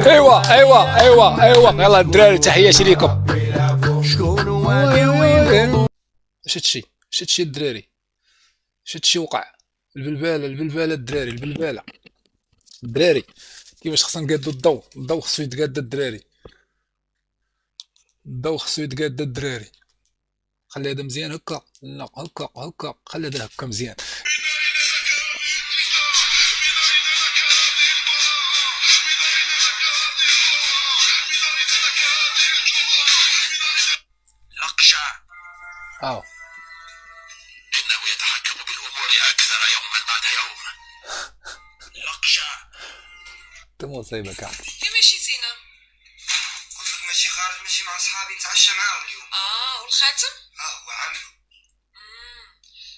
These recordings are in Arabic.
ايوا ايوا ايوا ايوا يلا الدراري تحياتي ليكم. شتشي شتشي الدراري، شتشي وقع. البلباله البلباله الدراري البلباله الدراري. كيفاش خصنا نقادو الضو؟ الضو خصو يتقاد الدراري، الضو خصو يتقاد الدراري. خلي هذا مزيان هكا، لا هكا هكا، خلي هذا هكا مزيان. لقشع اه إنه يتحكم بالأمور أكثر يوما بعد يوم. لقشع انت مصيبه كاع. ليه ماشي زينة؟ قلت لك ماشي خارج، ماشي مع صحابي نتعشى معاهم اليوم. والخاتم؟ هو عامله.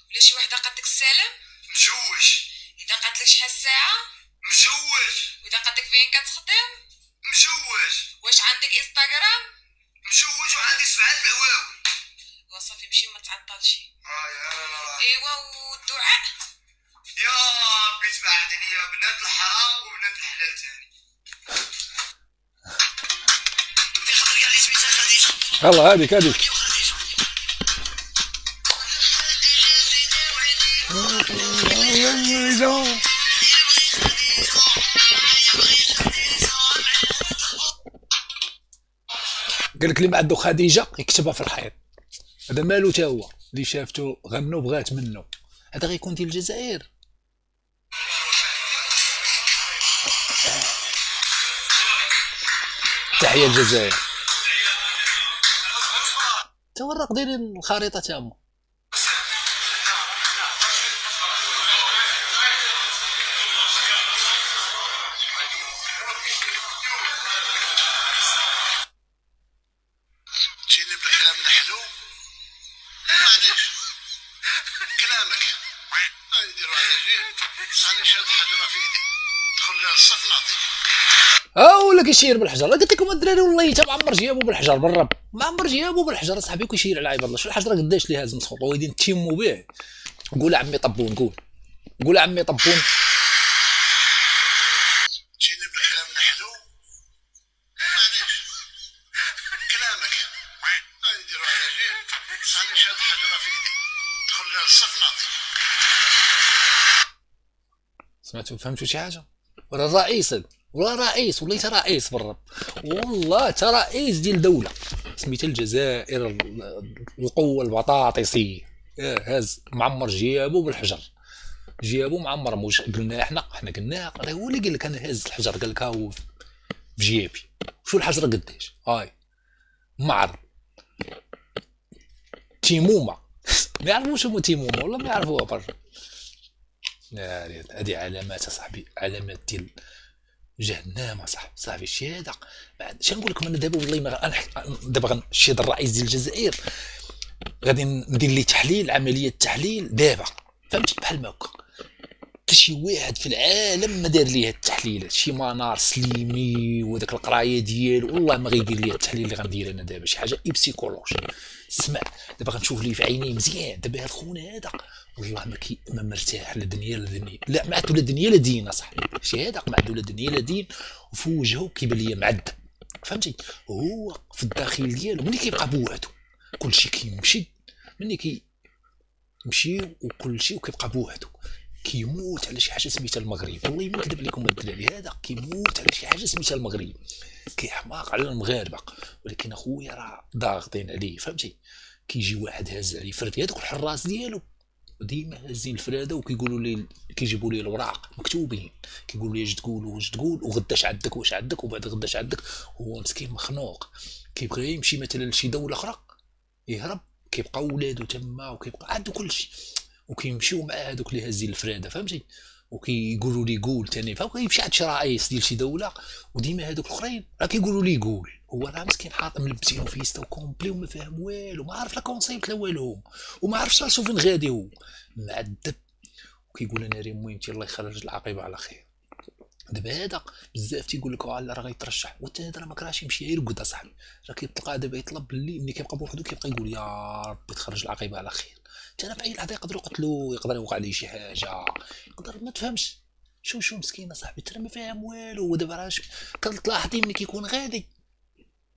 ولا شي وحدة قالت لك السلام؟ مجوج. إذا قالت لك شحال الساعة؟ مجوج. وإذا قالت لك فين كتخدم؟ مجوج. واش عندك انستغرام؟ مجوج وعندي 7 العواوي. وصافي مشي وما تعطلش. يا انا راح. ايوا والدعاء؟ يا ربي تبعد عليا بنات الحرام وبنات الحلال تاني. في خطر قال لي سميتها خديجه. يلا هذيك هذيك. قال لك اللي ما عنده خديجه يكتبها في الحيط. هذا مالو تا هو اللي شافته غنو بغات منه، هذا غيكون ديال الجزائر. تحية الجزائر. تا هو الراق دايرين الخريطه تا هما. تجيني بالكلام الحلو معليش كلامك نديرو على جهه. راني شاد حجره في يدي دخل لها الصف نعطيك. ولا كيشير بالحجر. قلت لكم الدراري والله تا معمر جيابو بالحجر بالرب، معمر جيابو بالحجر صاحبي. كيشير على عباد الله. شوف الحجره قداش اللي هازم خطوه ويدين تيمو به. قول عمي طبون، قول قول عمي طبون. تجيني بالكلام الحلو معليش كلامك نديرو على جهه. راني شاد حجره في يدي دخل لها الصف نعطيك. سمعتوا فهمتوا شي حاجه؟ ولا الرئيس ولا رئيس ولا رئيس بالرب، والله تا رئيس ديال دوله سميتها الجزائر القوه البطاطسيه. هاز معمر جيابو بالحجر، جيابو معمر. موش قلنا احنا قلنا هو اللي قال لك انا هاز الحجر. قال لك ها هو في جيبي. شو الحجره قداش؟ هاي معر تيمومه. ما يعرفوش هما تيمومه ولا ما يعرفوها برا. هذه علامات صاحبي، علامات ديال جهنم صاحبي. شي هذا شنو نقول لكم انا دابا والله ما دابا غنشد الرئيس ديال الجزائر غادي ندير ليه تحليل، عمليه تحليل دابا، فهمتي؟ بحال ما هكا حتى شي واحد في العالم ما دار ليه التحليل. شي منار سليمي وداك القرايه ديالو والله ما غيدير ليه التحليل اللي غندير انا دابا. شي حاجه بسيكولوجي. اسمع دابا غنشوف ليه في عينيه مزيان. دابا هاد خونا هذا والله ما مرتاح لا دنيا لا دنيا، لا ما عنده لا دنيا لا دين اصاحبي. شي هذا ما عنده لا دنيا لا دين، وفي وجهه كيبان ليا معذب، فهمتي؟ هو في الداخل ديالو ملي كيبقى بوحدو كلشي كيمشي، ملي كيمشي وكلشي وكيبقى بوحدو كيموت على شي حاجه سميتها المغرب. والله ما نكذب عليكم الدراري، هذا كيموت على شي حاجه سميتها المغرب. كيحماق على المغاربه، ولكن اخويا راه ضاغطين عليه، فهمتي؟ كيجي واحد هاز عليه فرد هذوك الحراس ديالو ديما هازين الفراده وكيقولوا لي كيجيبوا لي الاوراق مكتوبين، كيقولوا لي اش تقول واش تقول وغداش عندك واش عندك وبعد غداش عندك. هو مسكين مخنوق كيبغي يمشي مثلا لشي دوله اخرى يهرب، كيبقى ولادو تما وكيبقى عنده كلشي وكيمشيو مع هذوك اللي هازين الفراده، فهمتي؟ وكيقولوا لي قول ثاني، فكيمشي عند شي رئيس ديال شي دوله وديما هذوك الاخرين راه كيقولوا لي قول. هو راه مسكين حاط ملبسينو فيستا وكومبلي وما فاهم والو، ما عارف لا كونسيبت لا والو، وما عرفش راسو فين غادي، هو معذب وكيقول انا راه مهمتي الله يخرج العاقبه على خير. دابا هذا بزاف تيقول لك لا راه غيترشح، وانت هذا راه ما كراهش يمشي يرقد اصاحبي، راه كيتلقى دابا يطلب باللي ملي كيبقى بوحدو كيبقى يقول يا ربي تخرج العاقبه على خير. انا في اي لحظه يقدروا يقتلوه، يقدر يوقع ليه شي حاجه، يقدر ما تفهمش شو مسكين صاحبي ترى ما فاهم والو. ودابا راه كتلاحظي ملي كيكون غادي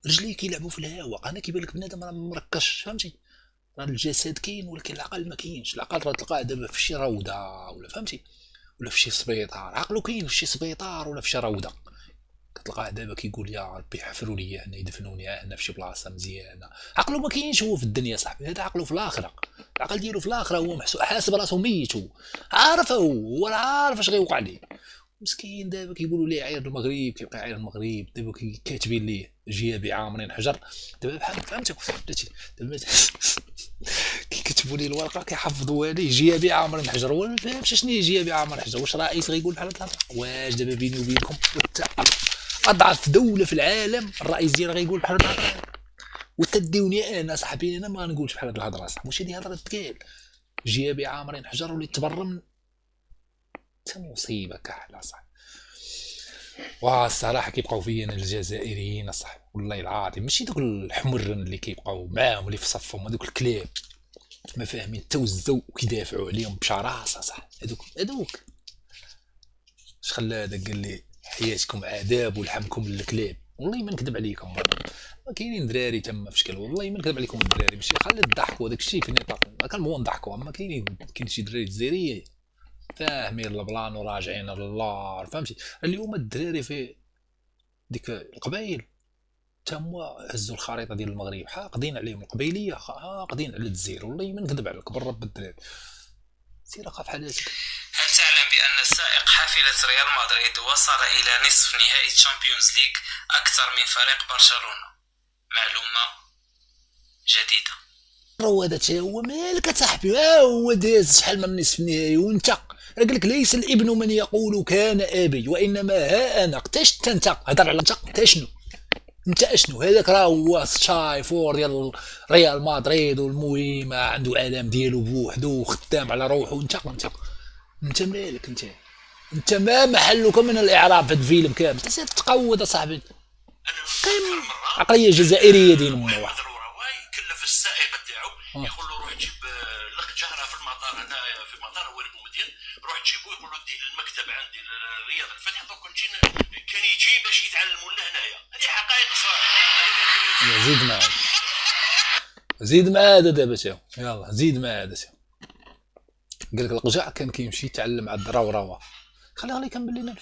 رجليه كيلعبوا في الهواء، انا كيبان لك بنادم راه مركش فهمتي. راه الجسد كاين ولكن العقل ما كاينش. العقل راه تلقاه دابا في شي روضه ولا فهمتي، ولا في شي سبيطار. عقلو كاين في شي سبيطار ولا في شي روضه. كتلقاه دابا كيقول يا ربي حفروا لي هنا يدفنوني هنا في شي بلاصه مزيانه. عقلو ما كاينش هو في الدنيا صاحبي، هذا عقلو في الاخره. العقل ديالو في الاخره هو حاسب راسو ميت، هو عارف، هو عارف اش غيوقع ليه. مسكين دابا كيقولوا ليه عاير المغرب، كيبقى عاير المغرب. دابا كاتبين ليه جيابي عامرين حجر. دابا بحال فهمتوا دابا كيكتبوا ليه الورقه كيحفظوها ليه جيابي عامرين حجر. هو ما فهمش شنو هي جيابي عامرين حجر. واش رئيس غيقول بحال هاد الهضره؟ واش دابا بيني وبينكم اضعف دوله في العالم الرئيس ديالها غيقول بحال هاد الهضره؟ وتديوني انا صاحبي انا ما نقولش بحال هاد الهضره صاحبي. واش هادي هضره تقال جيابي عامرين حجر ولي تبرم حتى مصيبه كحله صاحبي. والصراحه كيبقاو فيا انا الجزائريين صاحبي والله العظيم، ماشي دوك الحمرن اللي كيبقاو معاهم اللي في صفهم، هذوك الكلاب ما فاهمين توزوا وكيدافعوا عليهم بشراسه صح. هذوك اش خلى هذا قال لي حياتكم عذاب ولحمكم للكلاب. والله ما نكذب عليكم، ما كاينين دراري تما في شكل، والله ما نكذب عليكم الدراري ماشي خلي الضحك وداك الشيء في نطاق ما كنبغوا نضحكوا، اما كاين شي دراري جزائريين فاهمين البلان وراجعين لله فهمتي. اليوم الدراري في ديك القبائل تما هزوا الخريطه ديال المغرب، حاقدين عليهم القبيليه، حاقدين على الجزائر. والله ما نكذب عليك بالرب الدراري سير خاف حالاتك. هل تعلم بأن سائق حافلة ريال مدريد وصل إلى نصف نهائي تشامبيونز ليج أكثر من فريق برشلونة؟ معلومة جديدة. هذا هو مالك صاحبي، هو داز شحال من نصف النهائي وانت راه قال لك ليس الابن من يقول كان ابي وانما ها انا. اقتشت انت هضر على انت شنو انت اشنو؟ هذاك راه هو شاي فور ديال ريال مدريد والمهم عنده عالم ديالو بوحدو وخدام على روحه. انت مالك انت ما محلك من الاعراب في الفيلم كامل. تسير تقود اصاحبي قيم عقليه جزائريه دين امه واحد. كلف السائق تاعو يقول له روح جيب لك جاره في المطار هنايا في مطار هو المدير، روح جيبو يقول له ديه للمكتب عندي رياض الفتح دوك كان يجي باش يتعلموا لنا هنايا. هذه حقائق صراحه. زيد مع هذا دابا يلا زيد مع هذا قال لك القجع كان كيمشي يتعلم على الدراوره. خليه يكمل لنا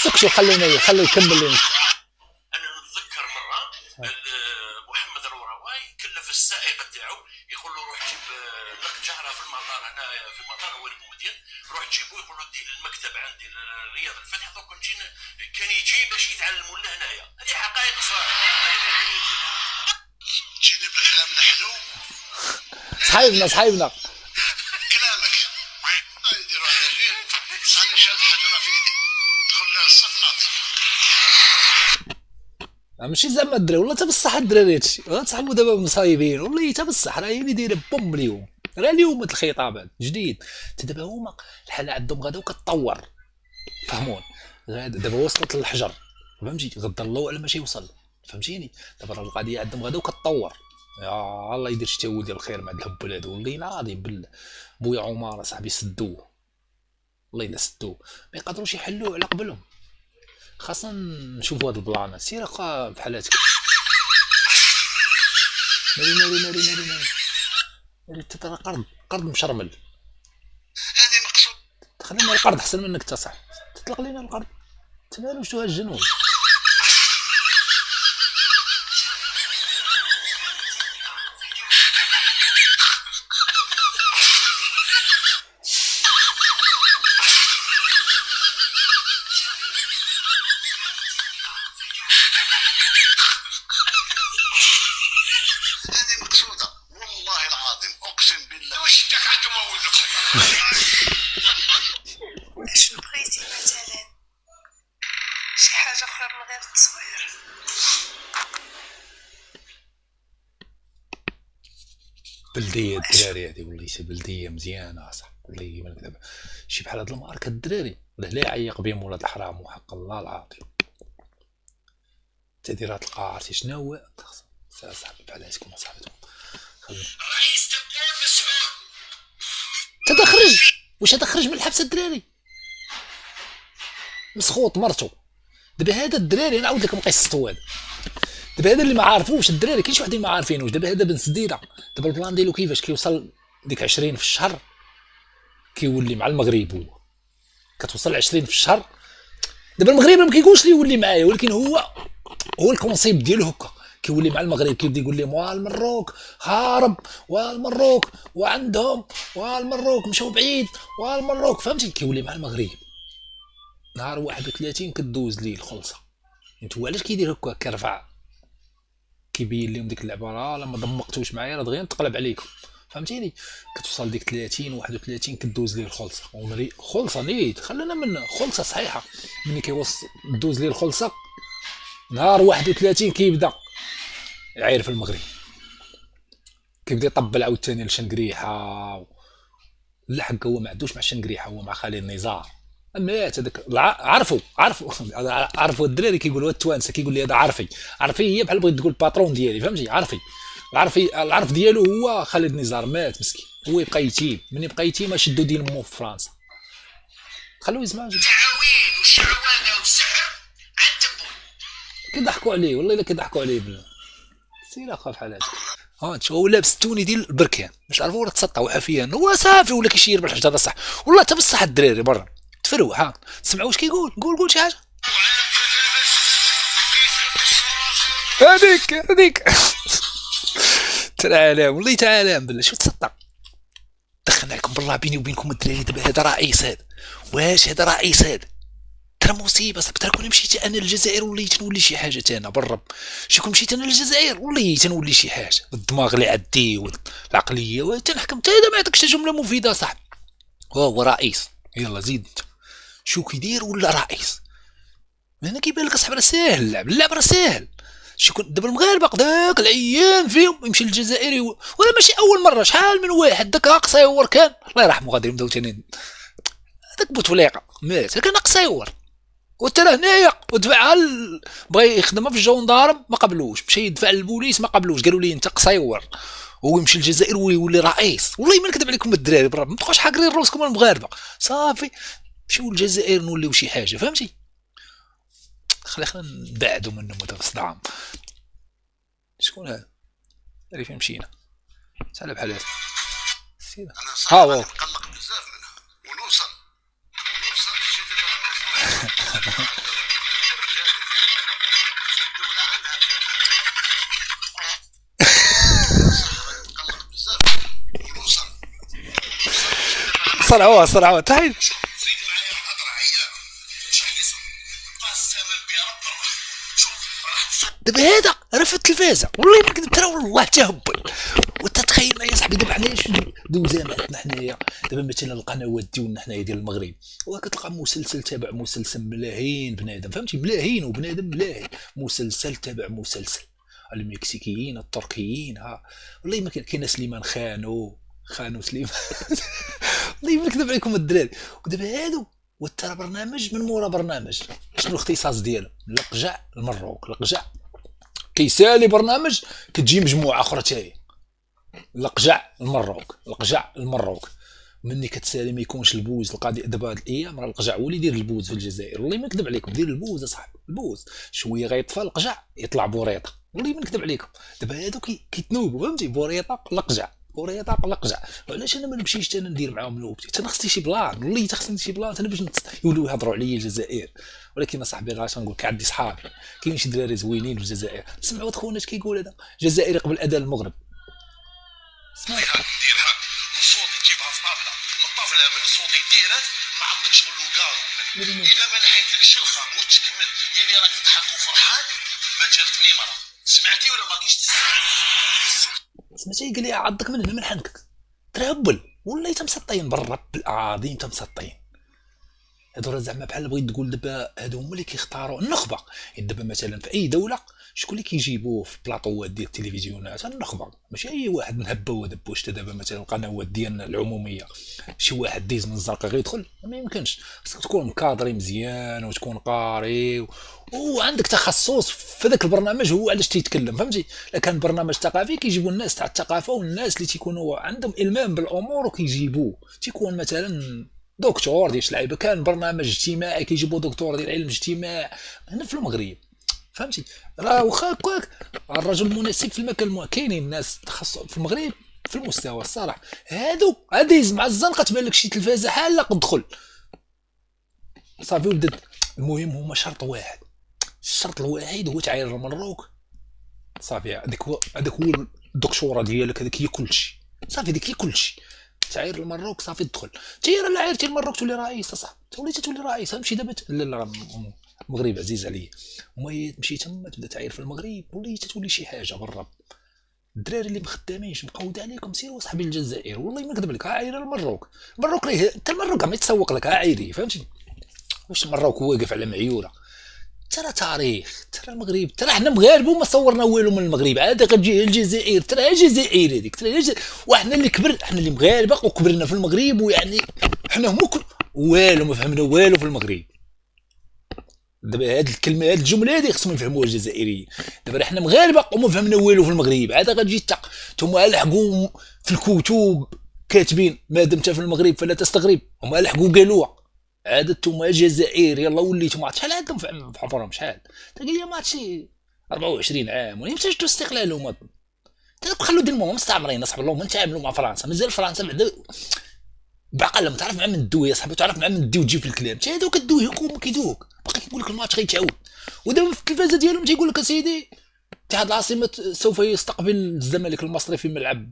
سكشو خليه يكمل لنا. انا نتذكر مره محمد الروراواي كلف السائق تاعو يقول له روح جيب لك جاره في المطار هنايا في مطار هو المدير، روح جيبو يقول له ديه للمكتب عندي رياض الفتح دوك كان يجي باش يتعلموا لنا هنايا. هذه حقائق صراحه. جيني بالكلام الحلو صحيبنا كلامك نديرو على جيل راني شاد حجره في يدي دخل لها الصف ناطق. ماشي زعما الدراري والله حتى بصح الدراري هادشي غتصاحبوا دابا مصايبين والله حتى بصح راه هي اللي دايره بوم اليوم. راه اليوم هاد الخطاب جديد دابا هما الحاله عندهم غدا وكتطور فهمون. دابا وصلت للحجر فهمتي غدا الله اعلم ماشي يوصل فهمتيني. دابا راه القضيه عندهم غدا وكتطور. يا الله يدير شتا ولدي الخير مع الهبل هادو. والله العظيم بويا عمر صاحبي سدوه والله الا سدوه ما يقدروش يحلوه على قبلهم. خاصنا نشوفوا هاد البلان سير بحال هاتك ناري ترى قرض مشرمل. هذه مقصود خلينا القرض احسن منك تصح تطلق لينا القرض تمالو شتو هالجنون. هذه مقصوده والله العظيم اقسم بالله. واش انت قاعد تمول لك شنو بغيتي مثلا شي حاجه اخرى من غير التصوير؟ بلديه الدراري هذه والله شي بلديه مزيانه صح والله ما نكذب. شي بحال هاد الماركه الدراري لا يعيق بهم ولاد الحرام وحق الله العظيم. تديرات القاعه شنو هو صاحبي بحال هاتكم صاحبتهم رئيس تبون مسؤول تدخرج واش تخرج من الحبس الدراري مسخوط مرته. دابا هذا الدراري نعاود لكم قصته هذا. دابا هذا اللي ما عارفوش الدراري، كاين شي وحدين ما عارفينوش. دابا هذا بن سديده، دابا البلان ديالو كيفاش كيوصل ديك 20 في الشهر كيولي مع المغرب. هو كتوصل 20 في الشهر. دابا المغرب ما كيقولش لي يولي معايا، ولكن هو الكونسيبت ديالو هكا. كيولي مع المغرب كيبدا يقول لهم المروك هارب، والمروك وعندهم، والمروك مشاو بعيد، والمروك فهمتي. كيولي مع المغرب. نهار 31 كدوز ليه الخلصه. انتو علاش كيدير هكا؟ كيرفع كيبين لهم ديك اللعبه راه لما ضمقتوش معايا راه دغيا نتقلب عليكم، فهمتيني. كتوصل ديك 30 31 كدوز ليه الخلصه. خلصه نيت، خلينا من خلصه صحيحه. ملي كيوصل دوز ليه الخلصه نهار 31 كيبدا يعاير في المغرب، كيبدا يطبل عاوتاني لشنقريحه. لا حق هو ما عندوش مع شنقريحه، هو مع خالد النزار. مات هذاك عرفوا الدراري كيقولوا التوانسه، كيقول لي هذا عرفي هي بحال بغيت تقول باترون ديالي، فهمتي. العرف ديالو هو خالد النزار. مات مسكين، هو يبقى يتيم. من يبقى يتيم شدوا دين مو في فرنسا، خلوه يسمع. تعاوين وشعوذه وسحر عند تبون. كيضحكوا عليه والله الا كيضحكوا عليه بلا سير اخا بحال هكا. انت هو لابس التوني ديال البركان باش عرفوا راه تسطعوا حافيا. هو صافي ولا كيشير بالحجر بصح والله حتى بصح الدراري برا تفروح. تسمعوا واش كيقول؟ قول شي حاجه. هذيك تعالى والله تعالى بالله. شو تسطع دخلنا لكم بالله بيني وبينكم الدراري. دابا هذا رئيس، هذا واش هذا رئيس؟ هذا ترى مصيبه صاحبي. ترى كون مشيت انا للجزائر وليت نولي شي حاجه انا بالرب. شي كون مشيت انا للجزائر وليت نولي شي حاجه. الدماغ اللي عندي والعقليه وتنحكم. حتى هذا ما يعطيكش جمله مفيده صاحبي. هو رئيس. يلا زيد انت شو كيدير ولا رئيس. هنا كيبان لك اصاحبي راه ساهل اللعب راه ساهل. شكون دابا المغاربه قداك العيان فيهم يمشي للجزائر ولا ماشي اول مره. شحال من واحد داك قصيور كان الله يرحمه غادي نبداو ثاني. داك بوتفليقه مات كان قصيور وترى هنايا ودفع بغى يخدمها في الجندارم ما قبلوش. مشى يدفع للبوليس ما قبلوش. قالوا لي انت قصيور. هو يمشي للجزائر ويولي رئيس. والله ما نكذب عليكم الدراري برا ما تبقاوش حاقرين راسكم المغاربه. صافي مشيو للجزائر نوليو شي حاجه، فهمتي. خلينا نبعدوا منهم هذا الصدام. شكون هذا اللي فين مشينا؟ سهل بحال هذا السيده. انا هو نقلق بزاف منها ونوصل شي دابا الدوله عندها نقلق بزاف ونوصل صرعوها تعال زيد معايا هضره عيان شحال اسم قسما برب الله. شوف راح دابا هذا راه في التلفازه والله ما كذبت. ترى والله تهبل. وتتخيل معايا صاحبي دابا حنايا شنو دوزاماتنا حنايا. دابا مثلا القنوات ديالنا حنايا ديال المغرب وكتلقى مسلسل تابع مسلسل ملاهين بنادم، فهمتي. ملاهين وبنادم ملاهي. مسلسل تابع مسلسل. المكسيكيين التركيين والله ما كاين سليمان خانو سليمان والله ما نكذب عليكم الدراري. ودابا هادو وترى برنامج من مورا برنامج. شنو الاختصاص ديالو؟ القجع المروك. القجع كيسالي برنامج كتجي مجموعه اخرى تاهي. القجع المروك. مني كتسالي ما يكونش البوز. القضيه دابا هاد الايام راه القجع هو اللي يدير البوز في الجزائر. والله ما نكذب عليكم دير البوز اصاحبي. البوز شويه غيطفى القجع يطلع بوريطه. والله ما نكذب عليكم. دابا هادو كيتنوبوا فهمتي. بوريطه القجع. علاش انا ما نمشيش انا ندير معاهم نوبتي. انا خصني شي بلان. والله خصني شي بلان انا باش يوليو يهضروا عليا الجزائر. ولكن اصاحبي غاش نقول لك عندي صحابي كاين شي دراري زوينين في الجزائر. سمعوا خونا اش كيقول هذا جزائري قبل اذان المغرب. اسمع دير هاك وصوتي تجيبها في طابله من الطابله من صوتي ديرات ما عندك شغل وكارو. اذا ما نحيتلكش الخام وتكمل يعني راك تضحك وفرحان ما جاتني مره. سمعتي ولا ما كيش تسمع؟ سمعتي قال لي عضك من هنا من حنكك. ترهبل والله تمسطين بالرب العظيم تمسطين. هادو راه زعما بحال بغيت تقول دابا هادو هما اللي كيختاروا النخبه. دابا مثلا في اي دوله شكون اللي كيجيبوه في بلاطوات ديال التلفزيونات؟ النخبه ماشي اي واحد نهبه ودبو. شتا دابا مثلا القنوات ديالنا العموميه شي واحد ديز من الزرقاء غيدخل ما يمكنش. خصك تكون مكادري مزيان وتكون قاري وعندك تخصص في ذاك البرنامج هو علاش تيتكلم، فهمتي. لا كان برنامج ثقافي كيجيبوا الناس تاع الثقافه والناس اللي تيكونوا عندهم المام بالامور وكيجيبوه. تيكون مثلا دكتور ديال اللعيبه، كان برنامج اجتماعي كيجيبوا دكتور ديال علم الاجتماع هنا في المغرب، فهمتي؟ راه واخا هكاك الرجل المناسب في المكان كاينين الناس تخصص في المغرب في المستوى الصراحه. هادو هاديز مع الزنقه تبان لك شي تلفازه حاله قد صافي ولدت. المهم هما شرط واحد، الشرط الوحيد هو تعاير المروك صافي. هذاك هو الدكتوره ديالك، هذيك هي كلشي صافي، هذيك هي كلشي. تعاير المروك صافي تدخل. تيرا لا عايرتي المروك تولي رئيس صح، تولي رئيس. امشي دابا لا المغرب عزيز عليا، وما تمشي تما تبدا تعاير في المغرب تولي شي حاجه برا. الدراري اللي مخدامينش مقود عليكم سيروا صاحبي الجزائر، والله ما نكذب لك. عاير المروك ليه انت المروك ما يتسوق لك، عايري فهمتي. واش المروك واقف على معيوره؟ ترى تاريخ، ترى المغرب، ترى حنا مغاربه وما صورنا والو من المغرب، عاد غتجي الجزائر ترى جزائر هذيك، ترى وحنا اللي حنا اللي مغاربه وكبرنا في المغرب، ويعني حنا هما والو ما فهمنا والو في المغرب. دابا هاد الكلمه هاد الجمله هادي خصهم يفهموها الجزائريين. دابا حنا مغاربه وما فهمنا والو في المغرب، عاد غتجي نتوما لحقوا في الكتب كاتبين ما دمت في المغرب فلا تستغرب، هما لحقوا قالوها عاد نتوما الجزائر يلا وليتوا. ما شحال عندهم في عمرهم شحال؟ تلقى لي ما شي 24 عام ولا متى جاتو استقلالهم. خلوا ديال المهم مستعمرين اصاحبي، اللهم نتعاملوا مع فرنسا. مازال فرنسا بعدا بعقل، ما تعرف مع من دوي يا صاحبي، تعرف مع من دي وتجي في الكلام. تا هادو كدويوك وما كيدوك، باقي كيقول لك الماتش غيتعاود. ودابا في التلفازه ديالهم تيقول لك اسيدي اتحاد العاصمه سوف يستقبل الزمالك المصري في ملعب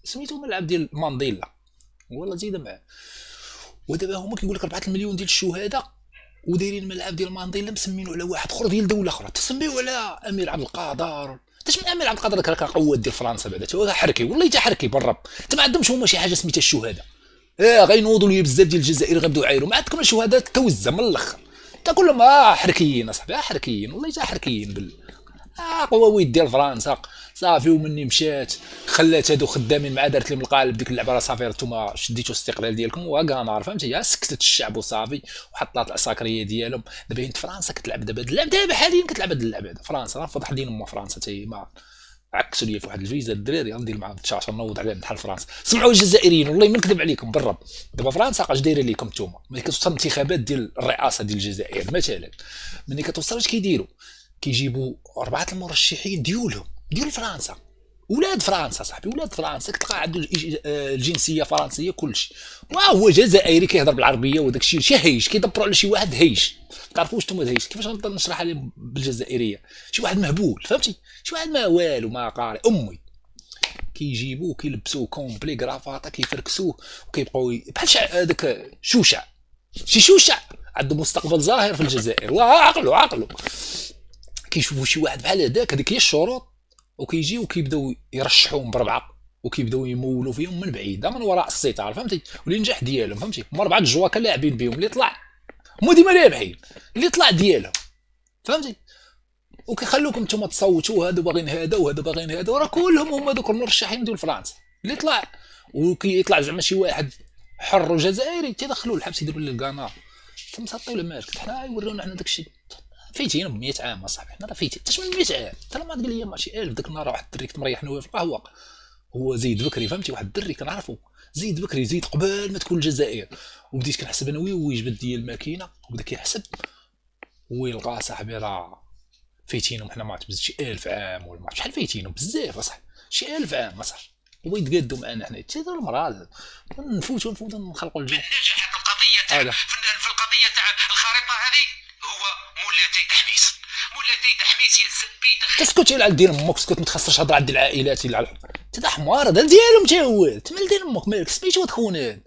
سميتو ملعب ديال مانديلا ولا زيد معاه. ودابا هما كيقول لك 4 مليون ديال الشهداء ودايرين الملعب ديال مانديلا مسمينو على واحد اخر ديال دوله اخرى، تسميوه على امير عبد القادر. تاش من امير عبد القادر كان قوات ديال فرنسا بعدا تا حركي والله تا حركي بالرب. انت ما عندهمش هما شي حاجه سميتها الشهداء. غينوضوا لي بزاف ديال الجزائر غيبداو يعايروا، ما عندكم الشهداء توزع من الاخر. تا كلهم حركيين اصاحبي، حركيين والله تا حركيين قواويد ديال فرنسا صافي. ومني مشات خلات هادو خدامين مع دارت لهم القالب ديك اللعبه. راه صافي نتوما شديتوا الاستقلال ديالكم وكانار فهمتي، سكتت الشعب وصافي وحطات العساكريه ديالهم. دابا انت فرنسا كتلعب دابا هاد اللعب، دابا حاليا كتلعب هاد اللعب هذا فرنسا. راه فضح دين ام فرنسا تي ما عكسوا لي في واحد الفيزا الدراري غندير معاهم التشاشر نوض عليهم بحال فرنسا. سمعوا الجزائريين والله ما نكذب عليكم بالرب. دابا فرنسا اش دايره لكم نتوما؟ ملي كتوصل الانتخابات ديال الرئاسه ديال الجزائر مثلا، ملي كتوصل اش كيديروا؟ كيجيبوا 4 المرشحين ديال فرنسا، ولاد فرنسا صاحبي، ولاد فرنسا كتلقى عنده الجنسيه فرنسيه كلشي، وهو جزائري كيهضر بالعربيه وداك الشيء شي هيش كيدبروا على شي واحد هيش. تعرفوش نتوما هيش كيفاش نقدر نشرحها لهم بالجزائريه؟ شي واحد مهبول فهمتي، شي واحد ما والو ما قاري امي. كيجيبوه كيلبسوه كومبلي كرافاطه كيفركسوه وكيبقاو بحال هذاك شوشع، شي شوشع عنده مستقبل زاهر في الجزائر. وعقلوا كيشوفوا شي واحد بحال هذاك، هذيك هي الشروط، وكيجيو وكيبداو يرشحوهم بربعه وكيبداو يمولوا فيهم من بعيد من وراء الستار فهمتي، والنجاح ديالهم فهمتي. هما 4 الجواكا لاعبين بهم، اللي طلع هما ديما رابحين، اللي طلع ديالهم فهمتي. وكيخلوكم نتوما تصوتوا هادو باغيين هذا وهذا باغيين هذا، وراه كلهم هما دوك المرشحين ديال فرنسا. اللي طلع وكيطلع زعما شي واحد حر وجزائري تيدخلوه الحبس يديروا له الكانار. مسطيو ولا مالك؟ حنا يورونا حنا داك الشيء فايتين ب 100 عام اصاحبي. حنا راه فايتين تاش من 100 عام. انت ما تقول لي ماشي 1000. داك النهار واحد الدري كنت مريح نوي في القهوه، هو زيد بكري فهمتي، واحد الدري كنعرفو زيد بكري، زيد قبل ما تكون الجزائر. وبديت كنحسب انا ويجبد ديال الماكينه وبدا كيحسب ويلقى صاحبي راه فايتينهم حنا ما عرفت شي 1000 عام ولا ما عرفت شحال فايتينهم بزاف اصاحبي، شي 1000 عام اصاحبي. هو يتقادوا معنا حنا تي هذا المرض نفوتوا نخلقوا الجو. نجحت القضيه تاع في القضيه تاع الخريطه هذه هو مولاي تحميس يا زبيده. تسكت يلعب دير امك، اسكت ما تخسرش هضر عند العائلات يلعب انت حمار. هذا ديالهم تا هو تمال دير امك مالك سميتو تخونان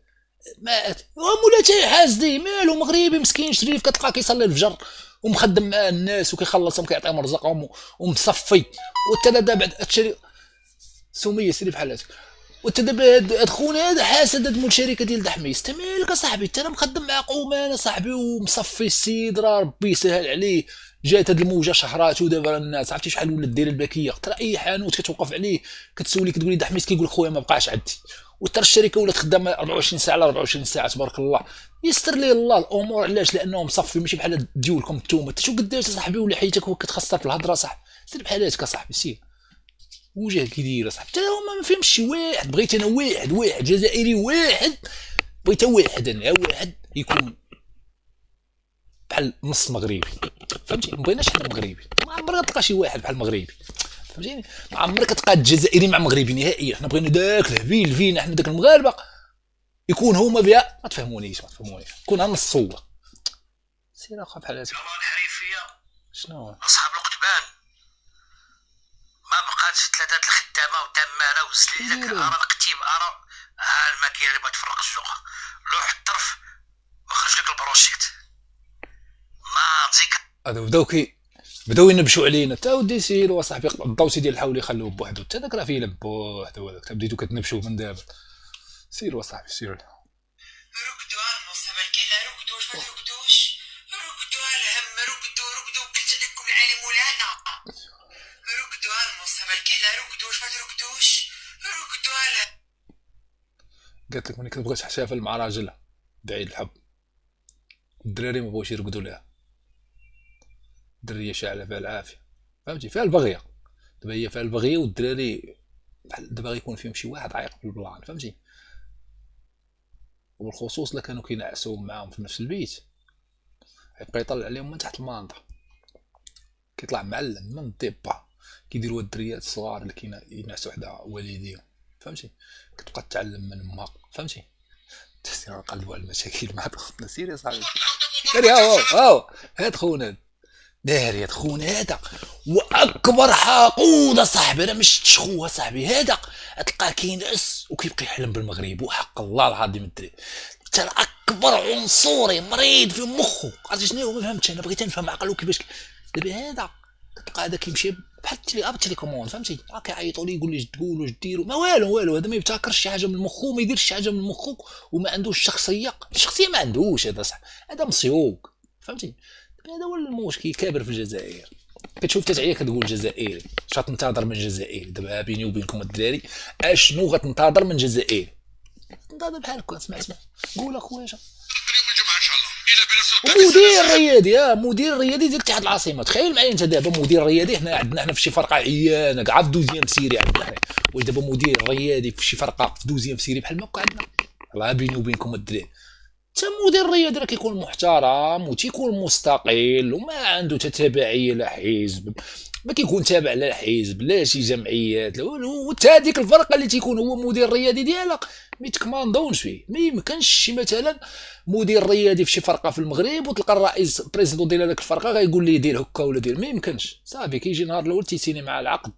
مات. مولا تاع حاسدي مالو مغربي مسكين شريف كتلقاه كيصلي الفجر ومخدم مع الناس وكيخلصهم كيعطيهم رزقهم ومصفي. وانت بعد هادشي سميه سيري بحال هكا. وانت دابا هاد خونا هذا حاسد هاد مول الشركه ديال دحميس. انت مالك اصاحبي؟ انت انا مخدم مع قومان اصاحبي ومصفي السيد، راه ربي يسهل عليه. جات هاد الموجه شهرات ودابا الناس عرفتي شحال ولات دايره الباكيه. ترى اي حانوت كتوقف عليه كتسولي كتقولي دحميس كيقول لك خويا ما بقاش عندي. وترى الشركه ولات خدامه 24 ساعه على 24 ساعه تبارك الله. يستر ليه الله الامور. علاش؟ لانه مصفي ماشي بحال ديولكم نتوما. انت شو قداش صاحبي ولا حياتك هو كتخسر في الهضره صح. سير بحال هكا صاحبي سير وجه كي داير صاحبي. حتى هما ما فهمش شي واحد. بغيت انا واحد جزائري واحد بغيت واحد انا واحد يكون بحال نص مغربي فهمتي، ما بغيناش حنا مغربي، ما عمرك تلقى شي واحد بحال مغربي فهمتيني، ما عمرك تلقى الجزائري مع مغربي نهائيا. حنا بغينا داك الهبيل فينا حنا داك المغاربه يكون هما بها ما تفهمونيش يكون نص هو سير اخا بحال هكا. كمان حريفيه شنو اصحاب القطبان ما بقاتش ثلاثه الخدامه وتماره وسلك ارى القتيب ارى ها الماكينه اللي بتفرق الجوقه لوح الطرف وخرج لك البروشيكت ما تزيك هذا بداو ينبشوا علينا تا ودي سير وصاحبي الضوسي ديال الحول يخلوه بوحدو حتى داك راه فيه بوحدو هذاك بديتو كتنبشوا من دابا. سير وصاحبي سير. ركدوا المصطفى الكحله ركدوا واش ما تركدوش ركدوا الهم ركدوا قلت لكم العالم مولانا ركدوا المصطفى الكحله ركدوا واش ما تركدوش ركدوا قالت لك ملي كتبغي تحتفل مع راجلها بعيد الحب الدراري ما بغاوش يرقدوا لها، الدريه شاعله فيها العافيه فهمتي، فيها البغيه دابا هي فيها البغيه والدراري بحال دابا غيكون فيهم شي واحد عايق في البلان فهمتي، وبالخصوص الا كانوا كينعسوا معاهم في نفس البيت يبقى يطلع عليهم من تحت المانطه كيطلع معلم من الديبا كيديروا الدريات الصغار اللي كينعسوا حدا والديهم فهمتي، كتبقى تتعلم من امها فهمتي. تسير نقلبوا على المشاكل مع خوتنا. سير يا صاحبي سير هاو هاد خونا داير يا خونا هذا واكبر حقود صاحبي انا مش تشخوها صاحبي هذا تلقاه كينعس وكيبقى يحلم بالمغرب وحق الله العظيم الدري حتى اكبر عنصري مريض في مخه عرفتي شنو ما فهمتش انا بغيت نفهم عقلو كيفاش دابا هذا تلقى هذا كيمشي بحال التليكوموند فهمتي كيعيطوا لي يقول لي اش تقول واش ديروا ما والو هذا ما يبتكرش شي حاجه من مخو ما يديرش شي حاجه من مخو وما عندوش الشخصيه ما عندوش هذا صح هذا مصيوق فهمتي. هذا هو المشكل كابر في الجزائر كتشوف تتعيا كتقول جزائري اش غتنتظر من جزائري دابا بيني وبينكم الدراري اشنو غتنتظر من جزائري نتظر بحال هكا اسمع قول اخويا اليوم الجمعه ان شاء الله الى مدير الرياضي ديال اتحاد العاصمه تخيل معايا انت دابا مدير رياضي هنا عندنا في شي فرقه عيانه كاع في دوزيام سيري عندنا حنا واش دابا مدير رياضي في شي فرقه في دوزيام سيري بحال ما عندنا الله بيني وبينكم الدراري حتى مدير الرياضي راه كيكون محترم وتيكون مستقل وما عنده تتبعيه لا حزب ما كيكون تابع لا حزب لا شي جمعيات وحتى هذيك الفرقه اللي تيكون هو مدير الرياضي ديالها ما يتكماندونش فيه ما يمكنش شي مثلا مدير رياضي في شي فرقه في المغرب وتلقى الرئيس بريزيدون ديال هذيك الفرقه غايقول لي دير هكا ولا دير ما يمكنش صافي كيجي نهار الاول تيسيني مع العقد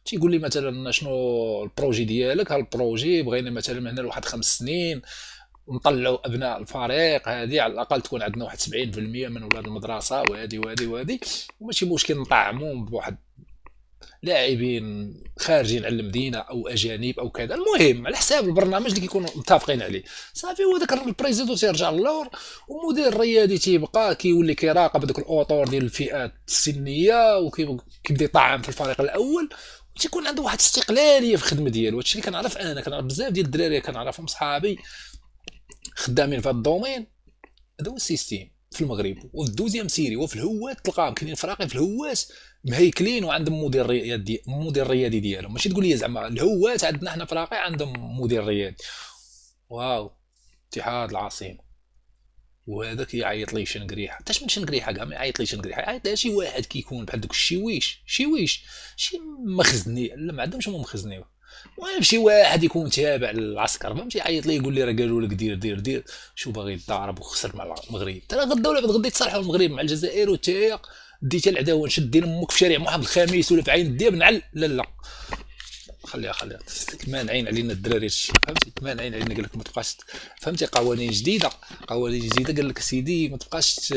تيقول لي مثلا شنو البروجي ديالك ها البروجي بغينا مثلا من هنا لواحد 5 سنين نطلعوا ابناء الفريق هذه على الاقل تكون عندنا واحد 70% من اولاد المدرسه وهذه وماشي مشكل نطعموا بواحد لاعبين خارجين على المدينه او اجانب او كذا المهم على حساب البرنامج اللي كيكونوا متفقين عليه صافي وذاك البريزيدون تيرجع للور ومدير الرياضي تيبقى كيولي كيراقب داك الاطور ديال الفئات السنيه وكيبدا يطعم في الفريق الاول وتيكون عنده واحد استقلاليه في الخدمه ديالو. هادشي اللي كنعرف انا كنعرف بزاف ديال الدراري كنعرفهم صحابي خدامين في هذا الدومين. هذا هو السيستيم في المغرب وفي الدوزيام سيري وفي الهوات تلقاهم كاينين فراقي في الهوات مهيكلين وعندهم مدير رياضي ديالهم ماشي تقول لي زعما الهوات عندنا حنا فراقي عندهم مدير رياضي واو اتحاد العاصمه وهذا كيعيط لي شنقريحه حتى من شنقريحه كاع ما يعيط لي شنقريحه يعيط لها شي واحد كيكون بحال دوك الشيويش شي مخزني لا ما عندهمش هما مخزنيو المهم شي واحد يكون تابع للعسكر فهمتي يعيط ليه يقول لي راه قالوا لك دير شو باغي يتضارب وخسر مع المغرب ترى غدا ولا غدا يتصالحوا المغرب مع الجزائر وتايا ديتي العداوه نشد دين امك في شارع محمد الخامس ولا في عين الدياب نعل لا خليها مانعين علينا الدراري هادشي فهمتي مانعين علينا قال لك ما تبقاش فهمتي قوانين جديده قال لك سيدي ما تبقاش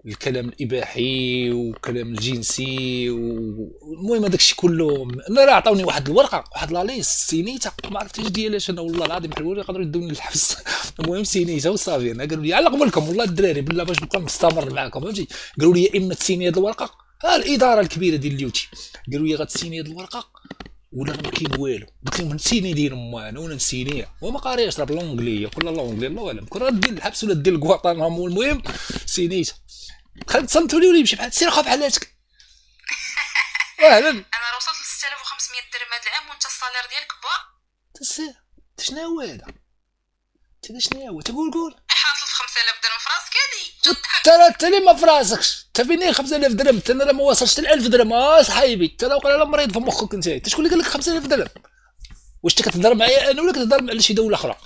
الكلام الاباحي والكلام الجنسي والمهم هذاك الشيء كله انا راه عطاوني واحد الورقه واحد لا ليست سينيتها ما عرفتش ديالاش انا والله العظيم بحال يقدروا يدوني للحبس المهم سينيتها وصافي انا قالوا لي على قبلكم والله الدراري بالله باش نبقى مستمر معاكم فهمتي قالوا لي يا اما تسيني هذه الورقه الاداره الكبيره ديال اليوتي قالوا لي غتسيني هذه الورقه ولا ما كاين والو قلت لهم نسيني دير انا ولا نسينيها وما قاريش راه بالانجليه كل الله الله اعلم كون دير الحبس ولا دير الكواطانامو المهم سينيتها خلت صمتوا لي يمشي بحال سير خا بحالاتك اهلا انا راه وصلت ل 6500 درهم هذا العام وانت الصالير ديالك با شنو هو هذا انت شنو هو تقول حاصل في 5000 درهم في راسك هادي تضحك. ترى لي ما في راسكش، انت فيني 5000 درهم، انت انا ما وصلتش ل 1000 درهم صحيبي، انت لو قال مريض في مخك انت شكون اللي قال لك 5000 درهم؟ واش انت كتهضر معايا انا ولا كتهضر على شي دوله اخرى؟